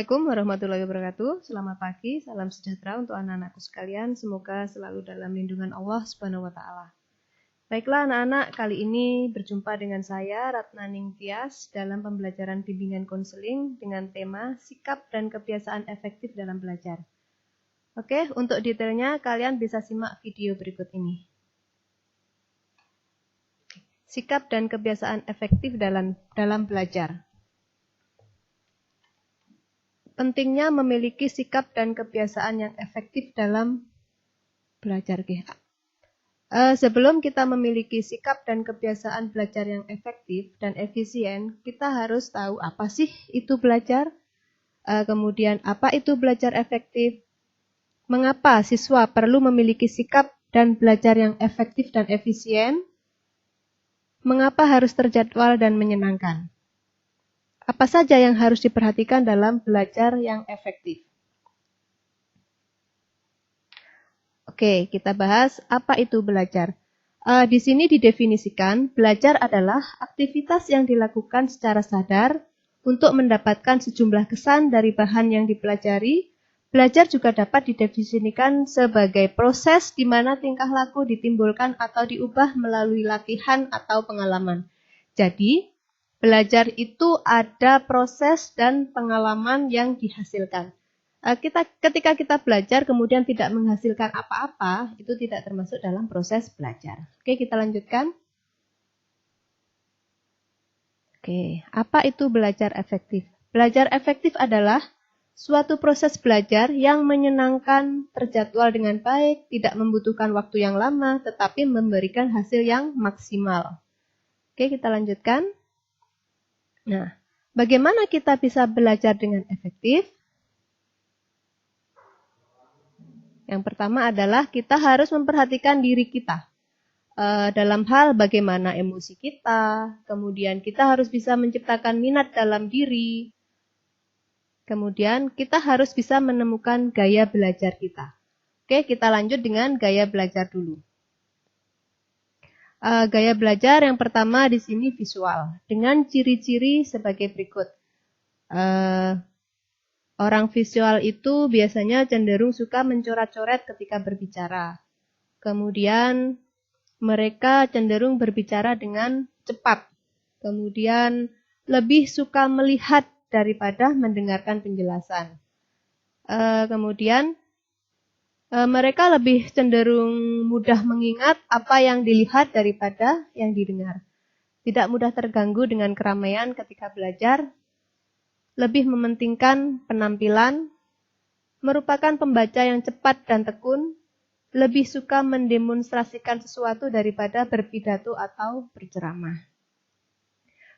Assalamualaikum warahmatullahi wabarakatuh. Selamat pagi, salam sejahtera untuk anak-anakku sekalian. Semoga selalu dalam lindungan Allah Subhanahu wa taala. Baiklah anak-anak, kali ini berjumpa dengan saya Ratna Ningtyas dalam pembelajaran bimbingan konseling dengan tema sikap dan kebiasaan efektif dalam belajar. Oke, untuk detailnya kalian bisa simak video berikut ini. Sikap dan kebiasaan efektif dalam belajar. Pentingnya memiliki sikap dan kebiasaan yang efektif dalam belajar. Sebelum kita memiliki sikap dan kebiasaan belajar yang efektif dan efisien, kita harus tahu apa sih itu belajar, kemudian apa itu belajar efektif, mengapa siswa perlu memiliki sikap dan belajar yang efektif dan efisien, mengapa harus terjadwal dan menyenangkan. Apa saja yang harus diperhatikan dalam belajar yang efektif? Oke, kita bahas apa itu belajar. Di sini didefinisikan, belajar adalah aktivitas yang dilakukan secara sadar untuk mendapatkan sejumlah kesan dari bahan yang dipelajari. Belajar juga dapat didefinisikan sebagai proses di mana tingkah laku ditimbulkan atau diubah melalui latihan atau pengalaman. Jadi, belajar itu ada proses dan pengalaman yang dihasilkan. Ketika kita belajar kemudian tidak menghasilkan apa-apa, itu tidak termasuk dalam proses belajar. Oke, kita lanjutkan. Oke, apa itu belajar efektif? Belajar efektif adalah suatu proses belajar yang menyenangkan, terjadwal dengan baik, tidak membutuhkan waktu yang lama, tetapi memberikan hasil yang maksimal. Oke, kita lanjutkan. Nah, bagaimana kita bisa belajar dengan efektif? Yang pertama adalah kita harus memperhatikan diri kita. Dalam hal bagaimana emosi kita, kemudian kita harus bisa menciptakan minat dalam diri, kemudian kita harus bisa menemukan gaya belajar kita. Oke, kita lanjut dengan gaya belajar dulu. Gaya belajar yang pertama di sini visual, dengan ciri-ciri sebagai berikut. Orang visual itu biasanya cenderung suka mencoret-coret ketika berbicara. Kemudian mereka cenderung berbicara dengan cepat. Kemudian lebih suka melihat daripada mendengarkan penjelasan. Kemudian mereka lebih cenderung mudah mengingat apa yang dilihat daripada yang didengar. Tidak mudah terganggu dengan keramaian ketika belajar. Lebih mementingkan penampilan, merupakan pembaca yang cepat dan tekun, lebih suka mendemonstrasikan sesuatu daripada berpidato atau berceramah.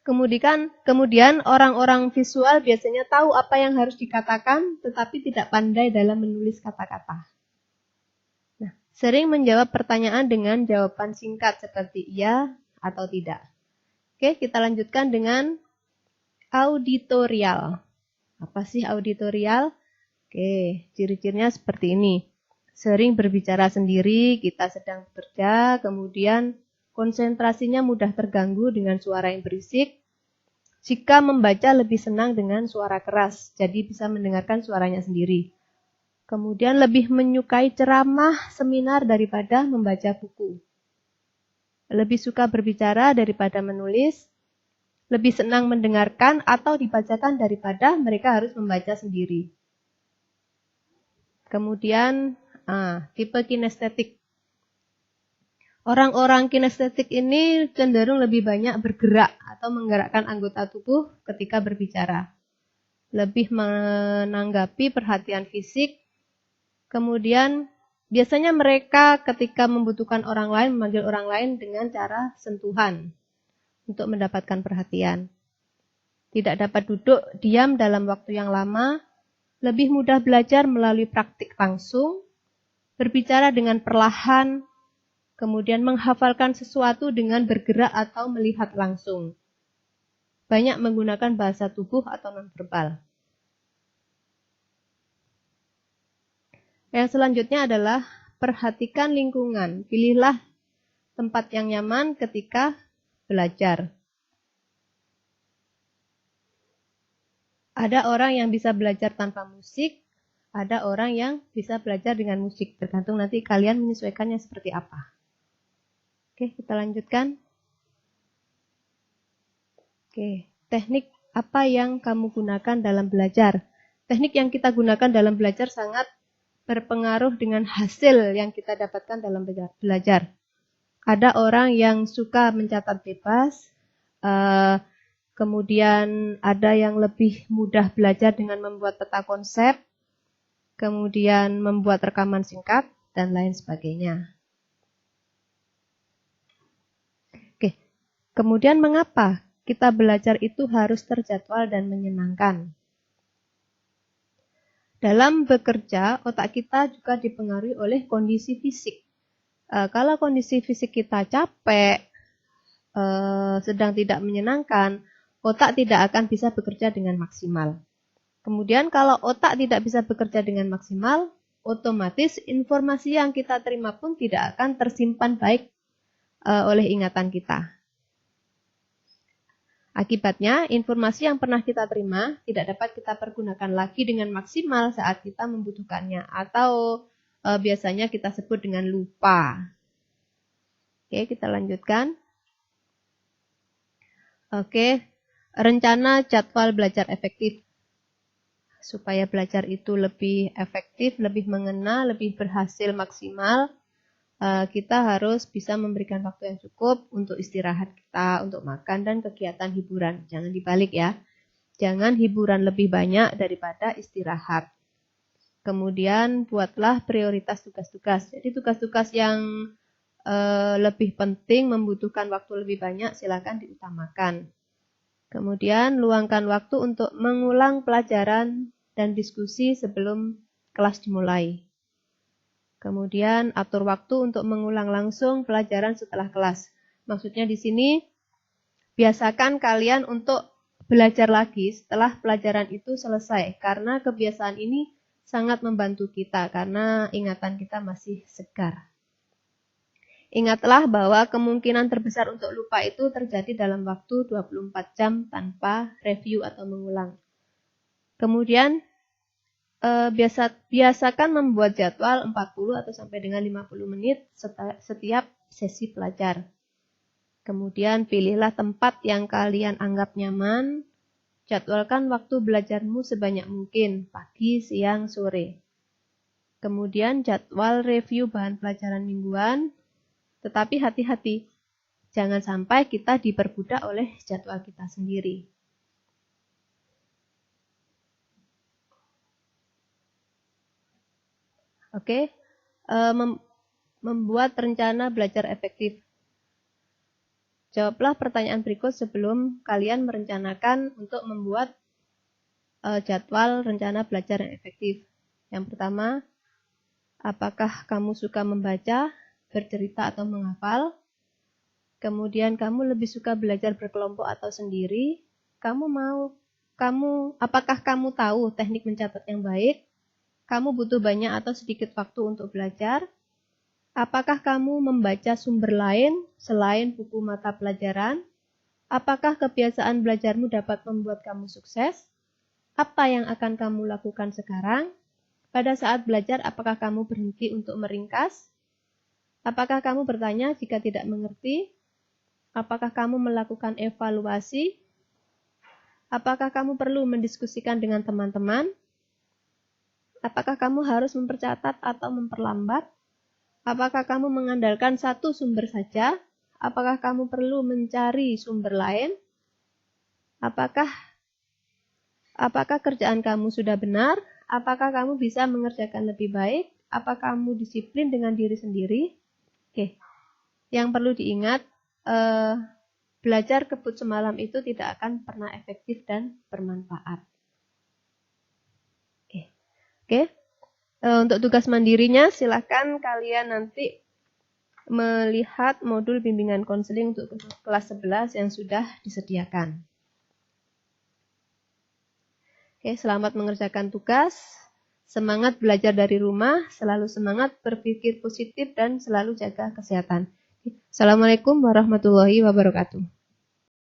Kemudian orang-orang visual biasanya tahu apa yang harus dikatakan, tetapi tidak pandai dalam menulis kata-kata. Nah, sering menjawab pertanyaan dengan jawaban singkat seperti iya atau tidak. Oke, kita lanjutkan dengan auditorial. Apa sih auditorial? Oke, ciri-cirinya seperti ini. Sering berbicara sendiri, kita sedang bekerja, kemudian konsentrasinya mudah terganggu dengan suara yang berisik. Jika membaca lebih senang dengan suara keras, jadi bisa mendengarkan suaranya sendiri. Kemudian lebih menyukai ceramah, seminar daripada membaca buku. Lebih suka berbicara daripada menulis. Lebih senang mendengarkan atau dibacakan daripada mereka harus membaca sendiri. Kemudian, tipe kinestetik. Orang-orang kinestetik ini cenderung lebih banyak bergerak atau menggerakkan anggota tubuh ketika berbicara. Lebih menanggapi perhatian fisik. Kemudian, biasanya mereka ketika membutuhkan orang lain, memanggil orang lain dengan cara sentuhan untuk mendapatkan perhatian. Tidak dapat duduk diam dalam waktu yang lama, lebih mudah belajar melalui praktik langsung, berbicara dengan perlahan, kemudian menghafalkan sesuatu dengan bergerak atau melihat langsung. Banyak menggunakan bahasa tubuh atau nonverbal. Yang selanjutnya adalah perhatikan lingkungan. Pilihlah tempat yang nyaman ketika belajar. Ada orang yang bisa belajar tanpa musik, ada orang yang bisa belajar dengan musik. Tergantung nanti kalian menyesuaikannya seperti apa. Oke, kita lanjutkan. Oke, teknik apa yang kamu gunakan dalam belajar? Teknik yang kita gunakan dalam belajar sangat berpengaruh dengan hasil yang kita dapatkan dalam belajar. Ada orang yang suka mencatat bebas, kemudian ada yang lebih mudah belajar dengan membuat peta konsep, kemudian membuat rekaman singkat, dan lain sebagainya. Oke, kemudian mengapa kita belajar itu harus terjadwal dan menyenangkan? Dalam bekerja, otak kita juga dipengaruhi oleh kondisi fisik. Kalau kondisi fisik kita capek, sedang tidak menyenangkan, otak tidak akan bisa bekerja dengan maksimal. Kemudian kalau otak tidak bisa bekerja dengan maksimal, otomatis informasi yang kita terima pun tidak akan tersimpan baik oleh ingatan kita. Akibatnya, informasi yang pernah kita terima tidak dapat kita pergunakan lagi dengan maksimal saat kita membutuhkannya, atau biasanya kita sebut dengan lupa. Oke, kita lanjutkan. Oke, rencana jadwal belajar efektif. Supaya belajar itu lebih efektif, lebih mengena, lebih berhasil maksimal, kita harus bisa memberikan waktu yang cukup untuk istirahat kita, untuk makan, dan kegiatan hiburan. Jangan dibalik ya. Jangan hiburan lebih banyak daripada istirahat. Kemudian buatlah prioritas tugas-tugas. Jadi tugas-tugas yang lebih penting, membutuhkan waktu lebih banyak, silakan diutamakan. Kemudian luangkan waktu untuk mengulang pelajaran dan diskusi sebelum kelas dimulai. Kemudian atur waktu untuk mengulang langsung pelajaran setelah kelas. Maksudnya di sini biasakan kalian untuk belajar lagi setelah pelajaran itu selesai. Karena kebiasaan ini sangat membantu kita karena ingatan kita masih segar. Ingatlah bahwa kemungkinan terbesar untuk lupa itu terjadi dalam waktu 24 jam tanpa review atau mengulang. Kemudian biasakan membuat jadwal 40 atau sampai dengan 50 menit setiap sesi belajar. Kemudian pilihlah tempat yang kalian anggap nyaman. Jadwalkan waktu belajarmu sebanyak mungkin, pagi, siang, sore. Kemudian jadwal review bahan pelajaran mingguan. Tetapi hati-hati, jangan sampai kita diperbudak oleh jadwal kita sendiri. Oke, membuat rencana belajar efektif. Jawablah pertanyaan berikut sebelum kalian merencanakan untuk membuat jadwal rencana belajar yang efektif. Yang pertama, apakah kamu suka membaca, bercerita atau menghafal? Kemudian kamu lebih suka belajar berkelompok atau sendiri? Apakah kamu tahu teknik mencatat yang baik? Kamu butuh banyak atau sedikit waktu untuk belajar? Apakah kamu membaca sumber lain selain buku mata pelajaran? Apakah kebiasaan belajarmu dapat membuat kamu sukses? Apa yang akan kamu lakukan sekarang? Pada saat belajar, apakah kamu berhenti untuk meringkas? Apakah kamu bertanya jika tidak mengerti? Apakah kamu melakukan evaluasi? Apakah kamu perlu mendiskusikan dengan teman-teman? Apakah kamu harus mempercatat atau memperlambat? Apakah kamu mengandalkan satu sumber saja? Apakah kamu perlu mencari sumber lain? Apakah kerjaan kamu sudah benar? Apakah kamu bisa mengerjakan lebih baik? Apakah kamu disiplin dengan diri sendiri? Oke, yang perlu diingat, belajar kebut semalam itu tidak akan pernah efektif dan bermanfaat. Oke. Untuk tugas mandirinya, silakan kalian nanti melihat modul bimbingan konseling untuk kelas 11 yang sudah disediakan. Oke, selamat mengerjakan tugas. Semangat belajar dari rumah, selalu semangat berpikir positif dan selalu jaga kesehatan. Assalamualaikum warahmatullahi wabarakatuh.